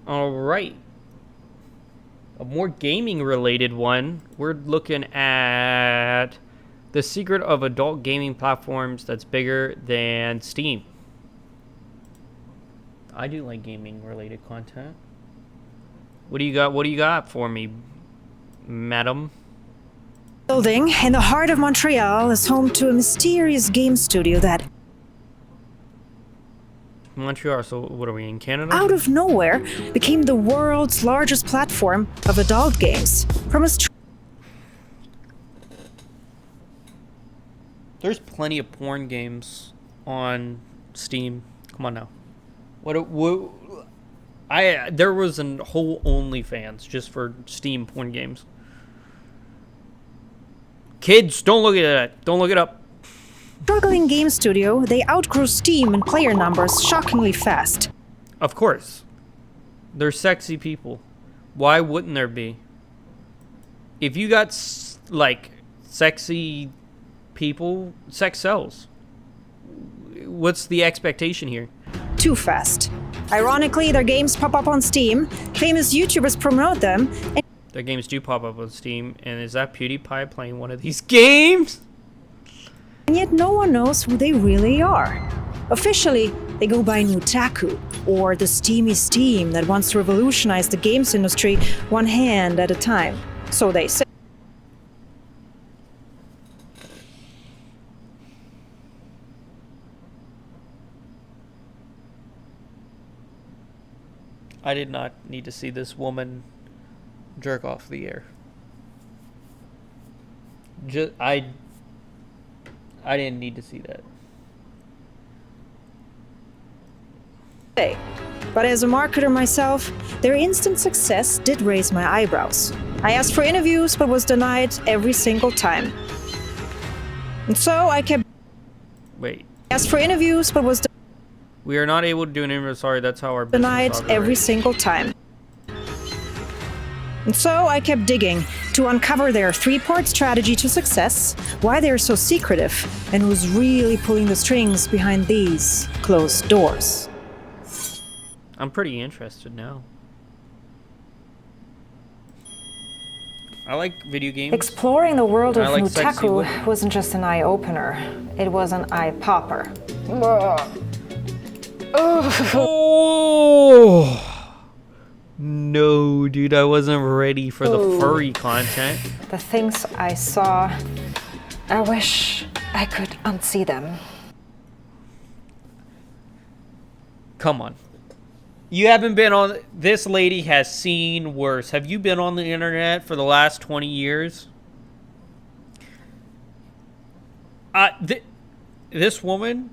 All right. A more gaming related one. We're looking at the secret of adult gaming platforms that's bigger than Steam. I do like gaming related content. What do you got? What do you got for me, madam? Building in the heart of Montreal is home to a mysterious game studio that, Montreal, so what are we, in Canada? out of nowhere, became the world's largest platform of adult games. From its There's plenty of porn games on Steam. Come on now. There was a whole OnlyFans just for Steam porn games. Kids, don't look at that. Don't look it up. struggling game studio, they outgrew Steam in player numbers shockingly fast. Of course. They're sexy people. Why wouldn't there be? If you got, like, sexy people, sex sells. What's the expectation here? Too fast. Ironically, their games pop up on Steam, famous YouTubers promote them, and Their games do pop up on Steam, and is that PewDiePie playing one of these games? yet no one knows who they really are. Officially, they go by Nutaku, or the steamy steam that wants to revolutionize the games industry one hand at a time. So they say. I did not need to see this woman jerk off the air. I didn't need to see that. But as a marketer myself, their instant success did raise my eyebrows. I asked for interviews but was denied every single time. And so I kept Wait. asked for interviews but was We are not able to do an interview. Sorry, that's how our business denied every operates. single time. And so I kept digging to uncover their three-part strategy to success, why they're so secretive, and who's really pulling the strings behind these closed doors. I'm pretty interested now. I like video games. Exploring the world of I like sexy Nutaku women. wasn't just an eye-opener, it was an eye-popper. Oh! No, dude, I wasn't ready for the furry content. The things I saw, I wish I could unsee them. Come on. You haven't been on... This lady has seen worse. Have you been on the internet for the last 20 years? This woman...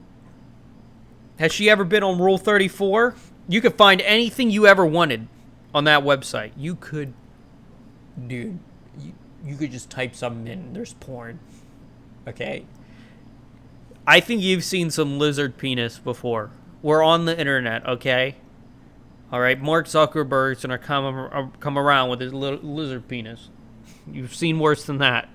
Has she ever been on Rule 34? You could find anything you ever wanted on that website. You could... Dude, you could just type something in. There's porn. Okay? I think you've seen some lizard penis before. We're on the internet, okay? Alright, Mark Zuckerberg's gonna come around with his little lizard penis. You've seen worse than that.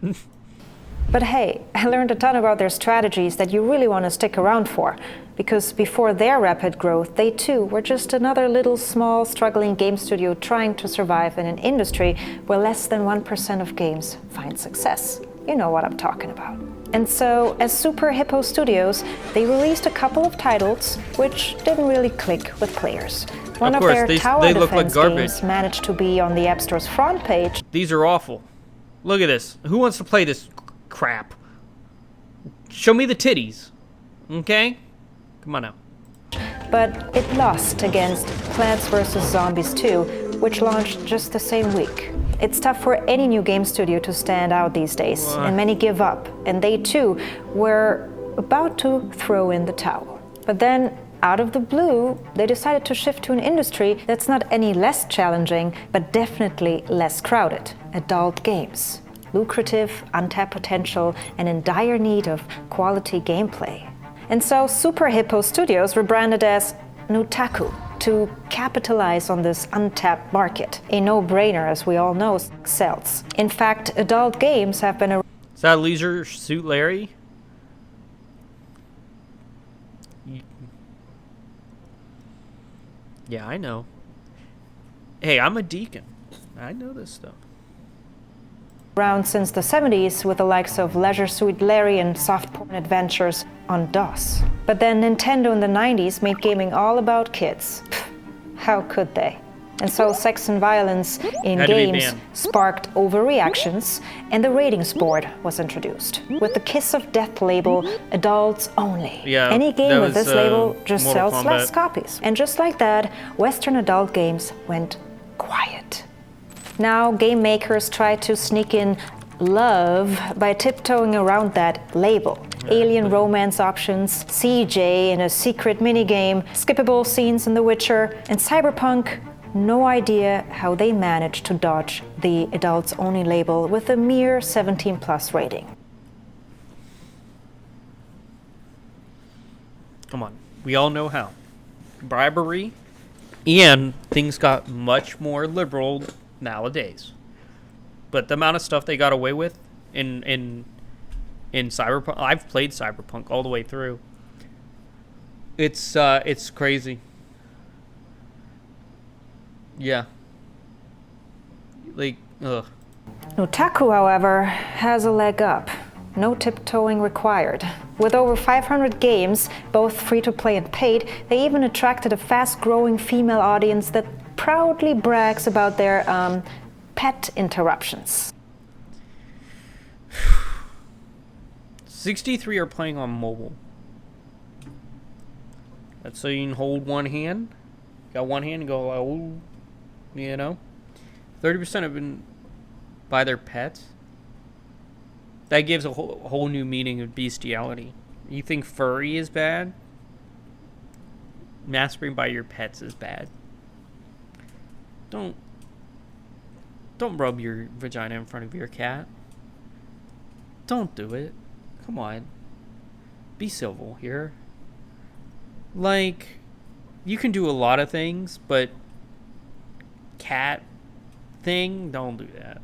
But hey, I learned a ton about their strategies that you really want to stick around for. Because before their rapid growth, they too were just another little small struggling game studio trying to survive in an industry where less than 1% of games find success. You know what I'm talking about. And so, as Super Hippo Studios, they released a couple of titles which didn't really click with players. One of their tower defense games managed to be on the App Store's front page. These are awful. Look at this. Who wants to play this crap? Show me the titties. Okay? Come on now. But it lost against Plants vs. Zombies 2, which launched just the same week. It's tough for any new game studio to stand out these days, and many give up, and they too were about to throw in the towel. But then, out of the blue, they decided to shift to an industry that's not any less challenging, but definitely less crowded: adult games. Lucrative, untapped potential, and in dire need of quality gameplay. And so Super Hippo Studios rebranded as Nutaku to capitalize on this untapped market. A no-brainer, as we all know, sells. In fact, adult games have been a... Is that Leisure Suit Larry? Yeah, I know. Hey, I'm a deacon. I know this stuff. Around since the 70s with the likes of Leisure Suit Larry and soft porn adventures on DOS. But then Nintendo in the 90s made gaming all about kids. Pfft, how could they? And so sex and violence in games sparked overreactions, and the ratings board was introduced. With the Kiss of Death label, adults only. Yeah, any game with this label just Mortal sells Kombat. less copies. And just like that, Western adult games went quiet. Now game makers try to sneak in love by tiptoeing around that label. Alien romance options, CJ in a secret minigame, skippable scenes in The Witcher, and Cyberpunk. No idea how they managed to dodge the adults-only label with a mere 17+ rating. Come on. We all know how. Bribery. And things got much more liberal nowadays. But the amount of stuff they got away with in Cyberpunk, I've played Cyberpunk all the way through. It's crazy. Yeah. Like, ugh. Nutaku, however, has a leg up. No tiptoeing required. With over 500 games, both free-to-play and paid, they even attracted a fast-growing female audience that proudly brags about their pet interruptions. 63 are playing on mobile. That's so you can hold one hand. Got one hand and go like, ooh, you know. 30% have been by their pets. That gives a whole new meaning of bestiality. You think furry is bad? Masturbating by your pets is bad. Don't rub your vagina in front of your cat. Don't do it. Come on. Be civil here. Like, you can do a lot of things, but cat thing, don't do that.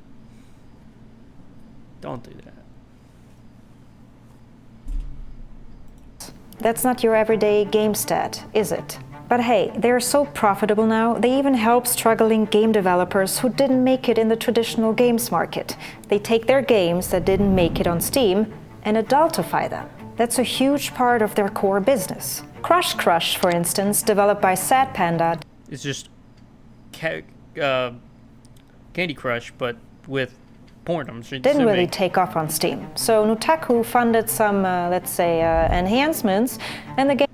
Don't do that. That's not your everyday game stat, is it? But hey, they're so profitable now, they even help struggling game developers who didn't make it in the traditional games market. They take their games that didn't make it on Steam and adultify them. That's a huge part of their core business. Crush, for instance, developed by Sad Panda. It's just Candy Crush, but with porn. Didn't really take off on Steam. So Nutaku funded some, let's say, enhancements, and the game.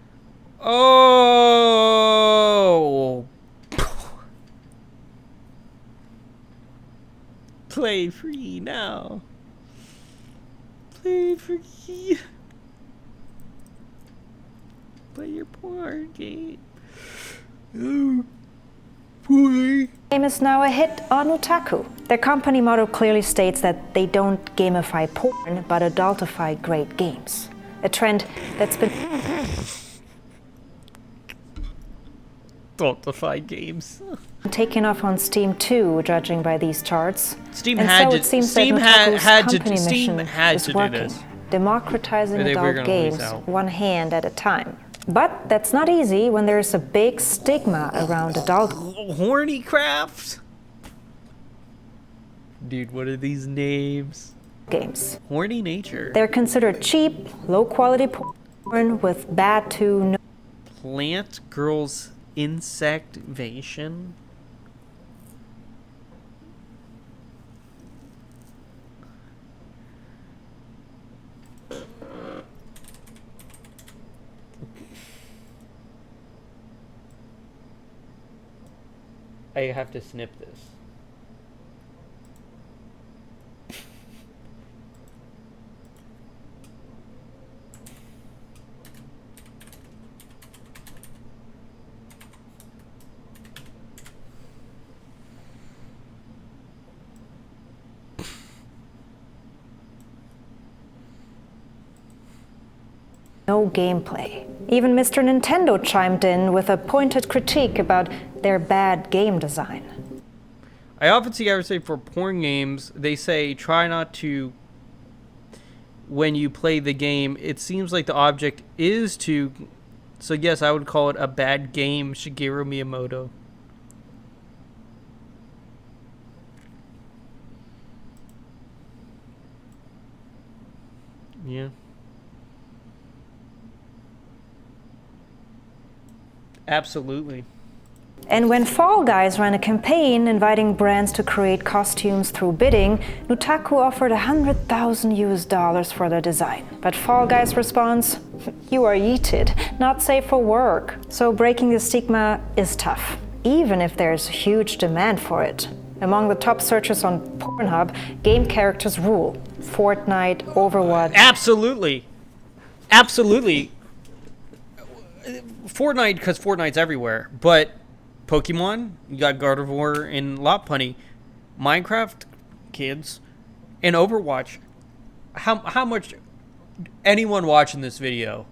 Oh! Play free now. Play free. Play your porn game. Oh, boy. Game is now a hit on Nutaku. Their company motto clearly states that they don't gamify porn, but adultify great games. A trend that's been Adultify games. taken off on Steam too, judging by these charts. Steam and had so to. it seems Steam that had Nutaku's to. company Steam mission had is to do working, this. democratizing Or they were adult gonna lose games out. one hand at a time. But that's not easy when there's a big stigma around adult Horny craft. Dude, what are these names? games. Horny nature. They're considered cheap, low-quality porn with bad to no Plant girls insectivation. I have to snip this. no gameplay. Even Mr. Nintendo chimed in with a pointed critique about their bad game design. I often see guys say for porn games, they say try not to, when you play the game, it seems like the object is to, so yes, I would call it a bad game, Shigeru Miyamoto. Yeah. Absolutely. And when Fall Guys ran a campaign inviting brands to create costumes through bidding, Nutaku offered $100,000 for the design. But Fall Guys' response? You are yeeted, not safe for work. So breaking the stigma is tough, even if there's huge demand for it. Among the top searches on Pornhub, game characters rule. Fortnite, Overwatch. Absolutely. Absolutely. Fortnite, because Fortnite's everywhere. But Pokemon, you got Gardevoir and Lopunny. Minecraft, kids. And Overwatch. How much... Anyone watching this video,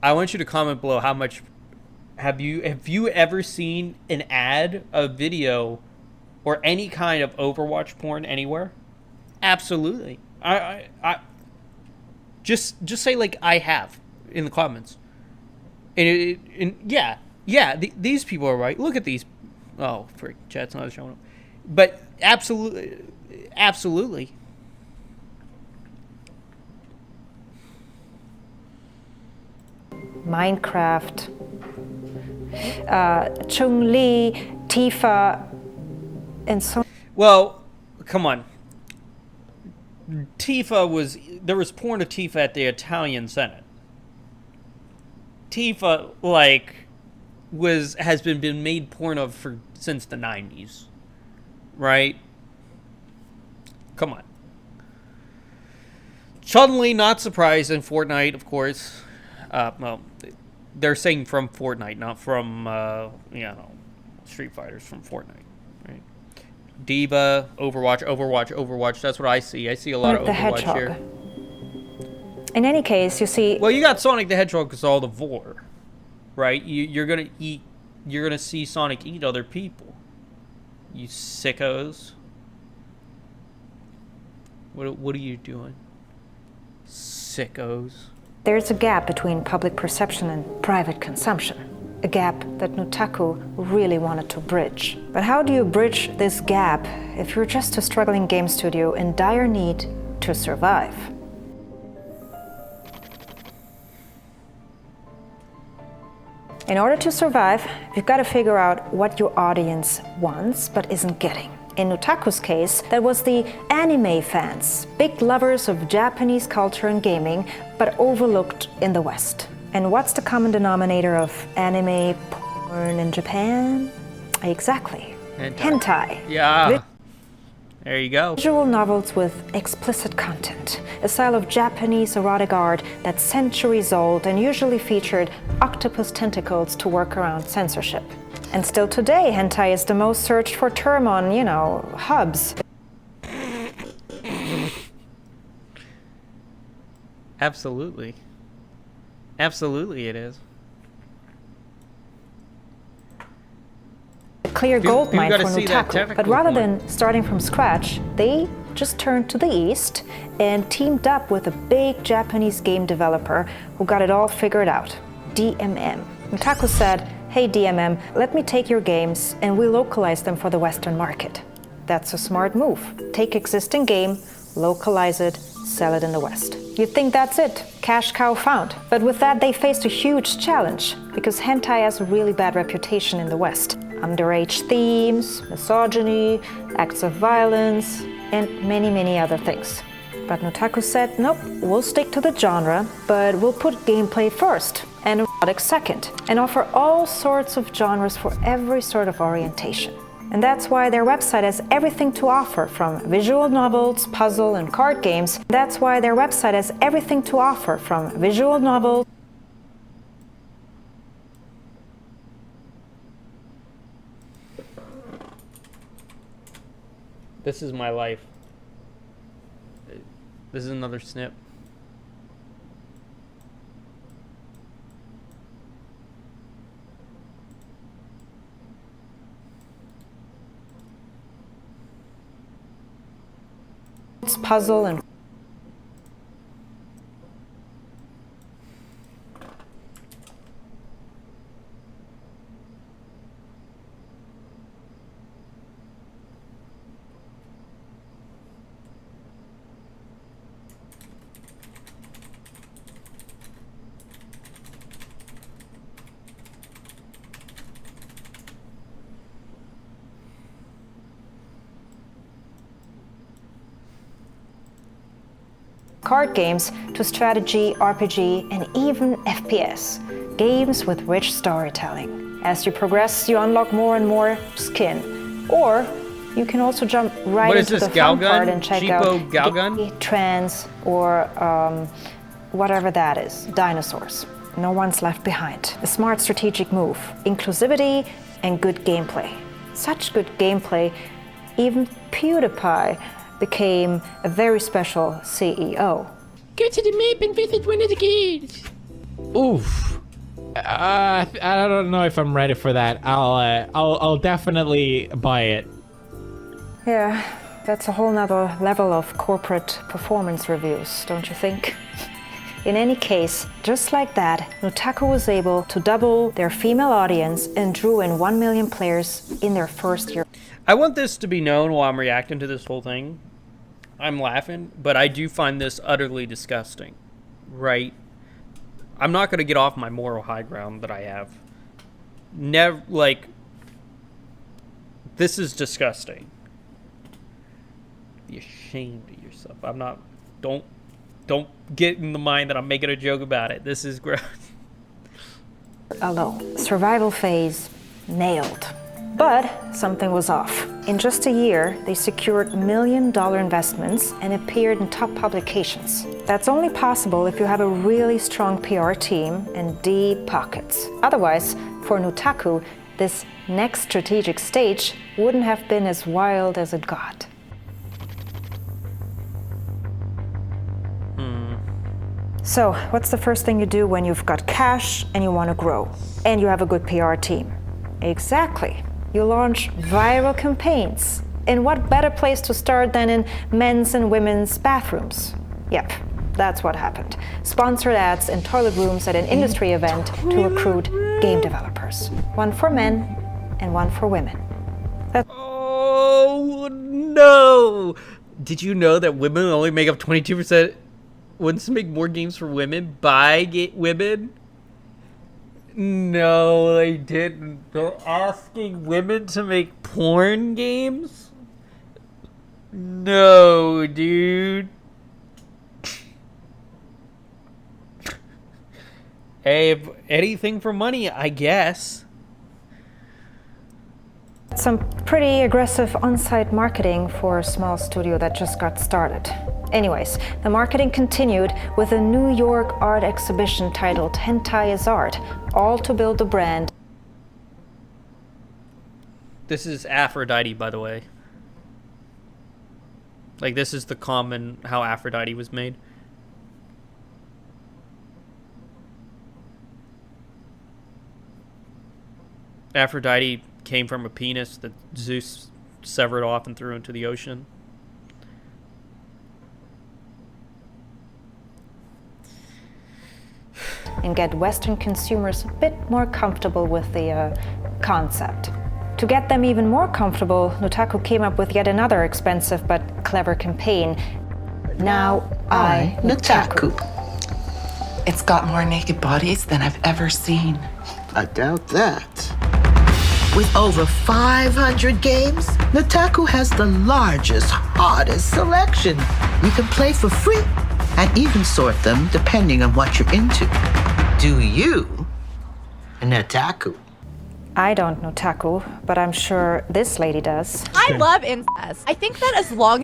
I want you to comment below how much... Have you ever seen an ad, a video, or any kind of Overwatch porn anywhere? Absolutely. I just say like I have in the comments. And these people are right. Look at these. Oh, freak, chat's not showing up. But absolutely. Minecraft, Chun-Li, Tifa, and so. Well, come on. There was porn of Tifa at the Italian Senate. Tifa, has been made porn of since the 90s. Right? Come on. Chun-Li, not surprised in Fortnite, of course. Well, they're saying from Fortnite, not from, Street Fighters, from Fortnite. Right? Diva, Overwatch. That's what I see. I see a lot of Overwatch here. In any case, you see... Well, you got Sonic the Hedgehog because all the vor, right? You're going to see Sonic eat other people. You sickos. What are you doing? Sickos. There's a gap between public perception and private consumption. A gap that Nutaku really wanted to bridge. But how do you bridge this gap if you're just a struggling game studio in dire need to survive? In order to survive, you've got to figure out what your audience wants but isn't getting. In Nutaku's case, that was the anime fans, big lovers of Japanese culture and gaming, but overlooked in the West. And what's the common denominator of anime porn in Japan? Exactly. Hentai. Yeah. There you go. Visual novels with explicit content, a style of Japanese erotic art that's centuries old and usually featured octopus tentacles to work around censorship. And still today, hentai is the most searched for term on, hubs. Absolutely. Absolutely it is. A clear gold mine for Nutaku, but rather than starting from scratch, they just turned to the east and teamed up with a big Japanese game developer who got it all figured out, DMM. Nutaku said, "Hey DMM, let me take your games and we localize them for the Western market." That's a smart move. Take existing game, localize it, sell it in the West. You'd think that's it, cash cow found. But with that they faced a huge challenge, because hentai has a really bad reputation in the West. Underage themes, misogyny, acts of violence, and many other things. But Nutaku said, nope, we'll stick to the genre, but we'll put gameplay first and erotic second, and offer all sorts of genres for every sort of orientation. And that's why their website has everything to offer, from visual novels, puzzle, and card games. That's why their website has everything to offer, from visual novels. This is my life. This is another snip. Puzzle and card games to strategy, RPG, and even FPS. Games with rich storytelling. As you progress, you unlock more and more skin. Or you can also jump right into the fun part and check out Galgun? trans or whatever that is, dinosaurs. No one's left behind. A smart strategic move, inclusivity, and good gameplay. Such good gameplay, even PewDiePie became a very special CEO. Go to the map and visit one of the games. Oof. I don't know if I'm ready for that. I'll definitely buy it. Yeah, that's a whole nother level of corporate performance reviews, don't you think? In any case, just like that, Nutaku was able to double their female audience and drew in 1 million players in their first year. I want this to be known while I'm reacting to this whole thing. I'm laughing, but I do find this utterly disgusting, right? I'm not going to get off my moral high ground that I have. Never, like, this is disgusting. Be ashamed of yourself. I'm not, don't get in the mind that I'm making a joke about it. This is gross. Alone. Survival phase, nailed. But something was off. In just a year, they secured $1 million investments and appeared in top publications. That's only possible if you have a really strong PR team and deep pockets. Otherwise, for Nutaku, this next strategic stage wouldn't have been as wild as it got. So, what's the first thing you do when you've got cash and you want to grow? And you have a good PR team? Exactly. You launch viral campaigns. And what better place to start than in men's and women's bathrooms? Yep, that's what happened. Sponsored ads in toilet rooms at an industry event to recruit game developers. One for men and one for women. Oh, no! Did you know that women only make up 22%? Wants to make more games for women by women? No, they didn't. They're asking women to make porn games? No, dude. Hey, if anything for money, I guess. Some pretty aggressive on-site marketing for a small studio that just got started. Anyways, the marketing continued with a New York art exhibition titled Hentai is Art, all to build the brand. This is Aphrodite, by the way. Like, this is the common how Aphrodite was made. Aphrodite came from a penis that Zeus severed off and threw into the ocean. And get Western consumers a bit more comfortable with the concept. To get them even more comfortable, Nutaku came up with yet another expensive but clever campaign. Now I, Nutaku. It's got more naked bodies than I've ever seen. I doubt that. With over 500 games, Nutaku has the largest, hottest selection. You can play for free and even sort them depending on what you're into. Do you, Nutaku? I don't know Taku, but I'm sure this lady does. I love incest. I think that as long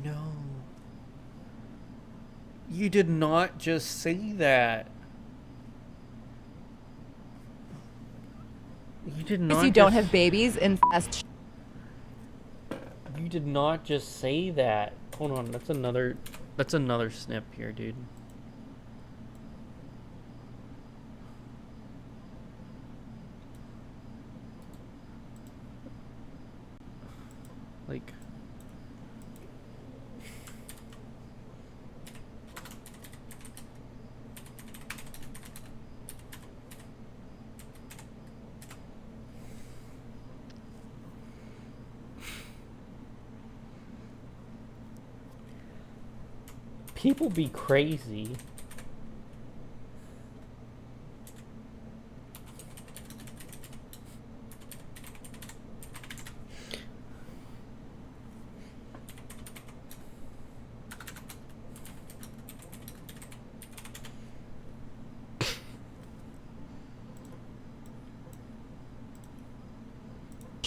No. You did not just say that. You did not. as you don't have babies, incest. You did not just say that. Hold on, that's another snip here, dude. Like, people be crazy.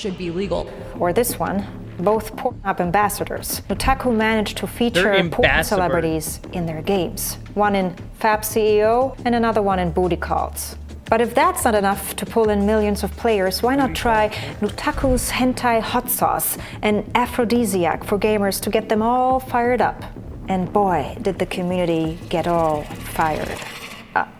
should be legal. Or this one, both Pornhub ambassadors. Nutaku managed to feature porn ambassador. celebrities in their games. One in Fab CEO and another one in Booty Calls. But if that's not enough to pull in millions of players, why not try Nutaku's hentai hot sauce, an aphrodisiac for gamers to get them all fired up? And boy, did the community get all fired up.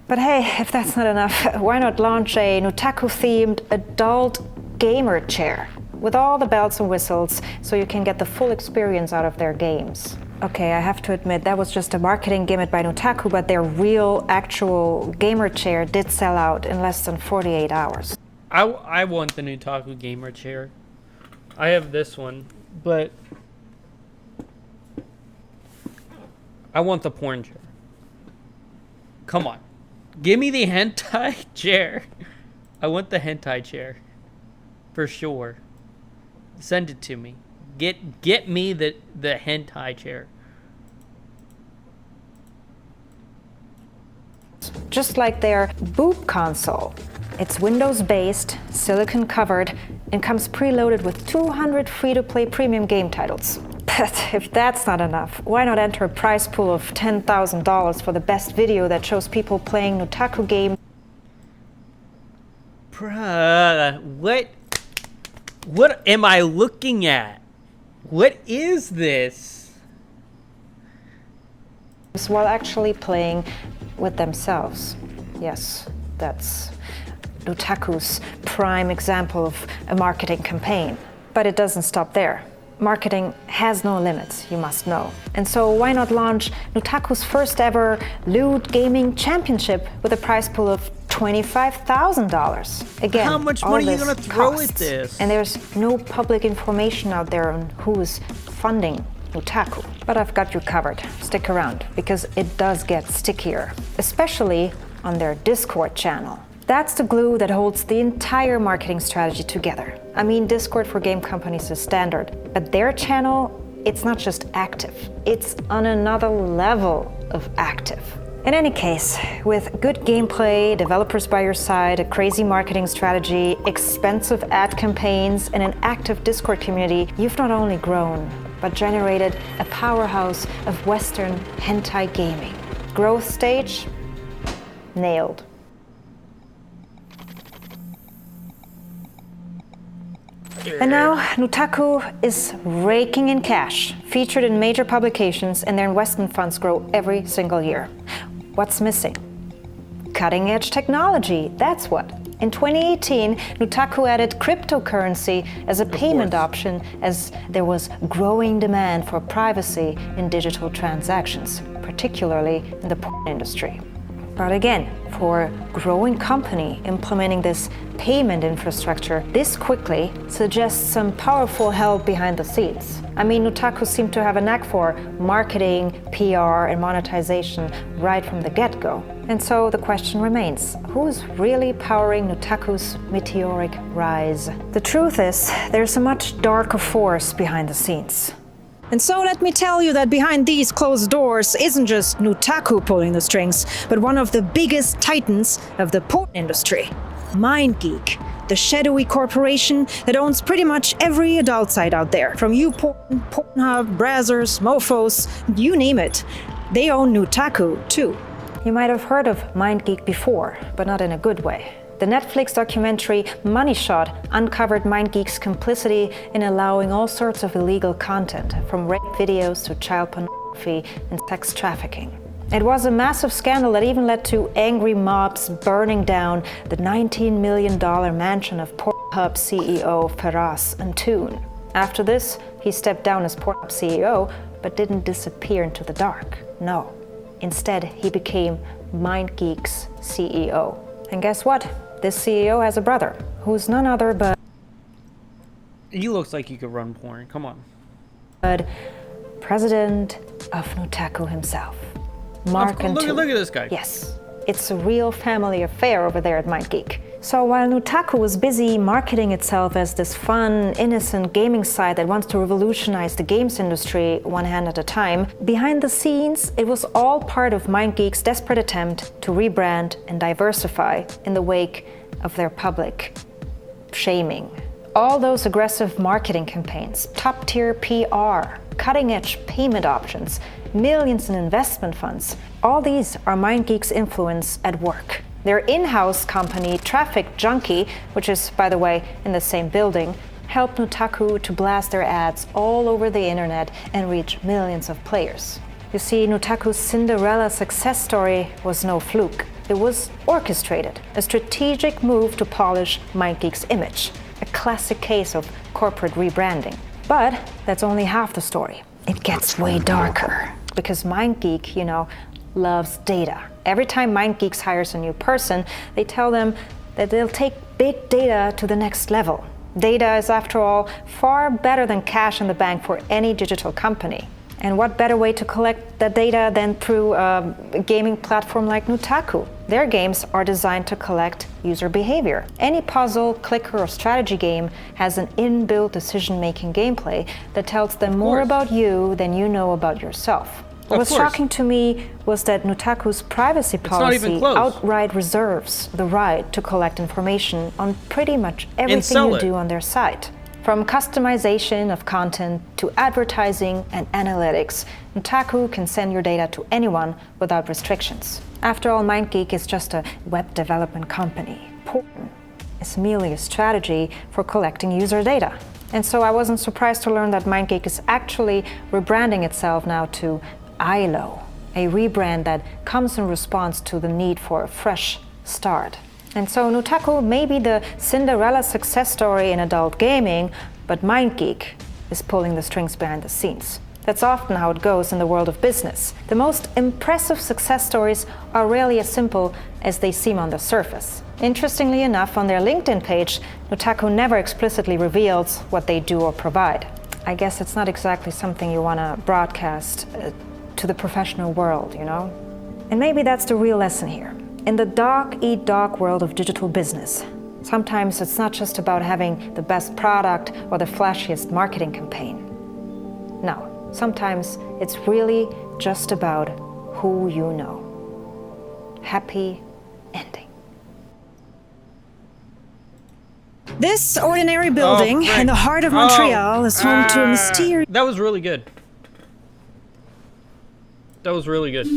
But hey, if that's not enough, why not launch a Nutaku-themed adult gamer chair with all the bells and whistles so you can get the full experience out of their games? Okay, I have to admit, that was just a marketing gimmick by Nutaku, but their real, actual gamer chair did sell out in less than 48 hours. I want the Nutaku gamer chair. I have this one, but I want the porn chair. Come on. Give me the hentai chair. I want the hentai chair. For sure. Send it to me. Get me the hentai chair. Just like their boob console. It's Windows-based, silicon-covered, and comes preloaded with 200 free-to-play premium game titles. But if that's not enough, why not enter a prize pool of $10,000 for the best video that shows people playing Nutaku games? Bruh, what am I looking at? What is this? While actually playing with themselves. Yes, that's Nutaku's prime example of a marketing campaign. But it doesn't stop there. Marketing has no limits, you must know. And so why not launch Nutaku's first ever lewd gaming championship with a prize pool of $25,000? Again, how much all money are you this gonna throw at costs. this? And there's no public information out there on who's funding Nutaku. But I've got you covered. Stick around, because it does get stickier, especially on their Discord channel. That's the glue that holds the entire marketing strategy together. I mean, Discord for game companies is standard, but their channel, it's not just active, it's on another level of active. In any case, with good gameplay, developers by your side, a crazy marketing strategy, expensive ad campaigns, and an active Discord community, you've not only grown, but generated a powerhouse of Western hentai gaming. Growth stage? Nailed. And now, Nutaku is raking in cash, featured in major publications, and their investment funds grow every single year. What's missing? Cutting-edge technology, that's what. In 2018, Nutaku added cryptocurrency as a payment option, as there was growing demand for privacy in digital transactions, particularly in the porn industry. But again, for a growing company implementing this payment infrastructure this quickly suggests some powerful help behind the scenes. I mean, Nutaku seemed to have a knack for marketing, PR, and monetization right from the get-go. And so the question remains, who's really powering Nutaku's meteoric rise? The truth is, there's a much darker force behind the scenes. And so let me tell you that behind these closed doors isn't just Nutaku pulling the strings, but one of the biggest titans of the porn industry, MindGeek, the shadowy corporation that owns pretty much every adult site out there, from YouPorn, Pornhub, Brazzers, Mofos, you name it. They own Nutaku too. You might have heard of MindGeek before, but not in a good way. The Netflix documentary Money Shot uncovered MindGeek's complicity in allowing all sorts of illegal content, from rape videos to child pornography and sex trafficking. It was a massive scandal that even led to angry mobs burning down the $19 million mansion of Pornhub CEO Faraz Antoon. After this, he stepped down as Pornhub CEO, but didn't disappear into the dark. No. Instead, he became MindGeek's CEO. And guess what? This CEO has a brother, who's none other but... He looks like he could run porn. Come on. But president of Nutaku himself, Mark Antoon. Look at this guy. Yes, it's a real family affair over there at MindGeek. So while Nutaku was busy marketing itself as this fun, innocent gaming site that wants to revolutionize the games industry one hand at a time, behind the scenes, it was all part of MindGeek's desperate attempt to rebrand and diversify in the wake of their public shaming All those aggressive marketing campaigns, top-tier PR, cutting-edge payment options, millions in investment funds, all these are MindGeek's influence at work. Their in-house company, Traffic Junkie, which is, by the way, in the same building, helped Nutaku to blast their ads all over the internet and reach millions of players. You see, Nutaku's Cinderella success story was no fluke. It was orchestrated, a strategic move to polish MindGeek's image, a classic case of corporate rebranding. But that's only half the story. It gets way darker, because MindGeek, you know, loves data. Every time MindGeeks hires a new person, they tell them that they'll take big data to the next level. Data is, after all, far better than cash in the bank for any digital company. And what better way to collect that data than through a gaming platform like Nutaku? Their games are designed to collect user behavior. Any puzzle, clicker, or strategy game has an inbuilt decision-making gameplay that tells them more about you than you know about yourself. What was shocking to me was that Nutaku's privacy policy outright reserves the right to collect information on pretty much everything you do on their site. From customization of content to advertising and analytics, Nutaku can send your data to anyone without restrictions. After all, MindGeek is just a web development company. Porn is merely a strategy for collecting user data. And so I wasn't surprised to learn that MindGeek is actually rebranding itself now to ILO, a rebrand that comes in response to the need for a fresh start. And so Nutaku may be the Cinderella success story in adult gaming, but MindGeek is pulling the strings behind the scenes. That's often how it goes in the world of business. The most impressive success stories are rarely as simple as they seem on the surface. Interestingly enough, on their LinkedIn page, Nutaku never explicitly reveals what they do or provide. I guess it's not exactly something you want to broadcast to the professional world, you know? And maybe that's the real lesson here. In the dog-eat-dog world of digital business, sometimes it's not just about having the best product or the flashiest marketing campaign. No, sometimes it's really just about who you know. Happy ending. This ordinary building in the heart of Montreal is home to a mysterious... That was really good. That was really good.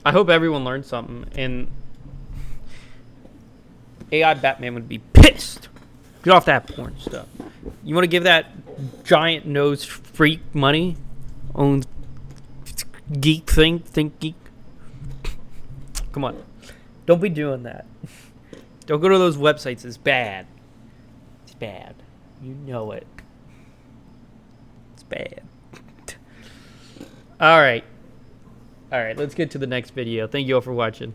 I hope everyone learned something, and AI Batman would be pissed. Get off that porn stuff. You want to give that giant nose freak money on geek thing? Think geek? Come on. Don't be doing that. Don't go to those websites. It's bad. It's bad. You know it. It's bad. All right. All right, let's get to the next video. Thank you all for watching.